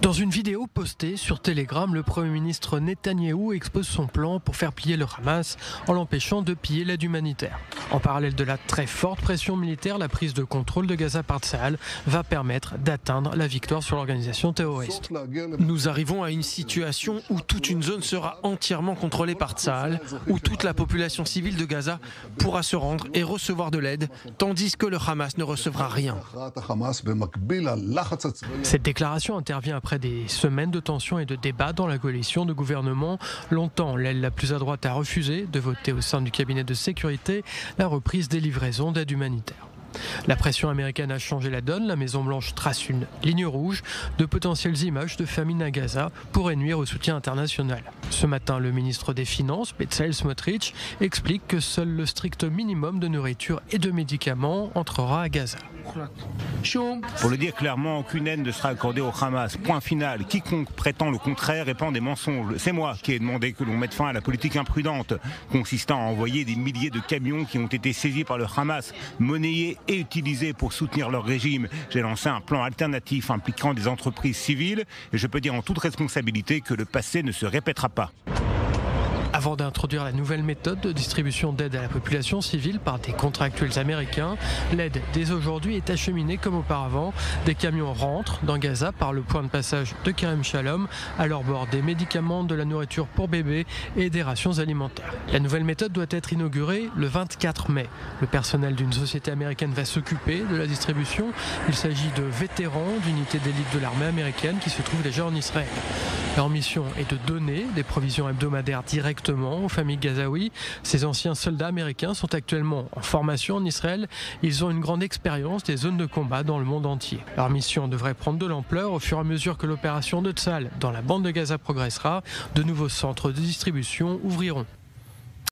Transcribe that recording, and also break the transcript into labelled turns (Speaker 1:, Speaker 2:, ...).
Speaker 1: Dans une vidéo postée sur Telegram, le Premier ministre Netanyahou expose son plan pour faire plier le Hamas en l'empêchant de piller l'aide humanitaire. En parallèle de la très forte pression militaire, la prise de contrôle de Gaza par Tsahal va permettre d'atteindre la victoire sur l'organisation terroriste.
Speaker 2: Nous arrivons à une situation où toute une zone sera entièrement contrôlée par Tsahal, où toute la population civile de Gaza pourra se rendre et recevoir de l'aide, tandis que le Hamas ne recevra rien.
Speaker 1: Cette déclaration intervient après des semaines de tensions et de débats dans la coalition de gouvernement. Longtemps, l'aile la plus à droite a refusé de voter au sein du cabinet de sécurité la reprise des livraisons d'aide humanitaire. La pression américaine a changé la donne. La Maison-Blanche trace une ligne rouge. De potentielles images de famine à Gaza pourraient nuire au soutien international. Ce matin, le ministre des Finances, Bezalel Smotrich, explique que seul le strict minimum de nourriture et de médicaments entrera à Gaza.
Speaker 3: Pour le dire clairement, aucune aide ne sera accordée au Hamas. Point final. Quiconque prétend le contraire répand des mensonges. C'est moi qui ai demandé que l'on mette fin à la politique imprudente, consistant à envoyer des milliers de camions qui ont été saisis par le Hamas, monnayés et utilisés pour soutenir leur régime. J'ai lancé un plan alternatif impliquant des entreprises civiles et je peux dire en toute responsabilité que le passé ne se répétera pas.
Speaker 1: Avant d'introduire la nouvelle méthode de distribution d'aide à la population civile par des contractuels américains, l'aide dès aujourd'hui est acheminée comme auparavant. Des camions rentrent dans Gaza par le point de passage de Kerem Shalom, à leur bord des médicaments, de la nourriture pour bébés et des rations alimentaires. La nouvelle méthode doit être inaugurée le 24 mai. Le personnel d'une société américaine va s'occuper de la distribution. Il s'agit de vétérans d'unités d'élite de l'armée américaine qui se trouvent déjà en Israël. Leur mission est de donner des provisions hebdomadaires directement aux familles gazaouis. Ces anciens soldats américains sont actuellement en formation en Israël. Ils ont une grande expérience des zones de combat dans le monde entier. Leur mission devrait prendre de l'ampleur au fur et à mesure que l'opération de Tsahal dans la bande de Gaza progressera. De nouveaux centres de distribution ouvriront.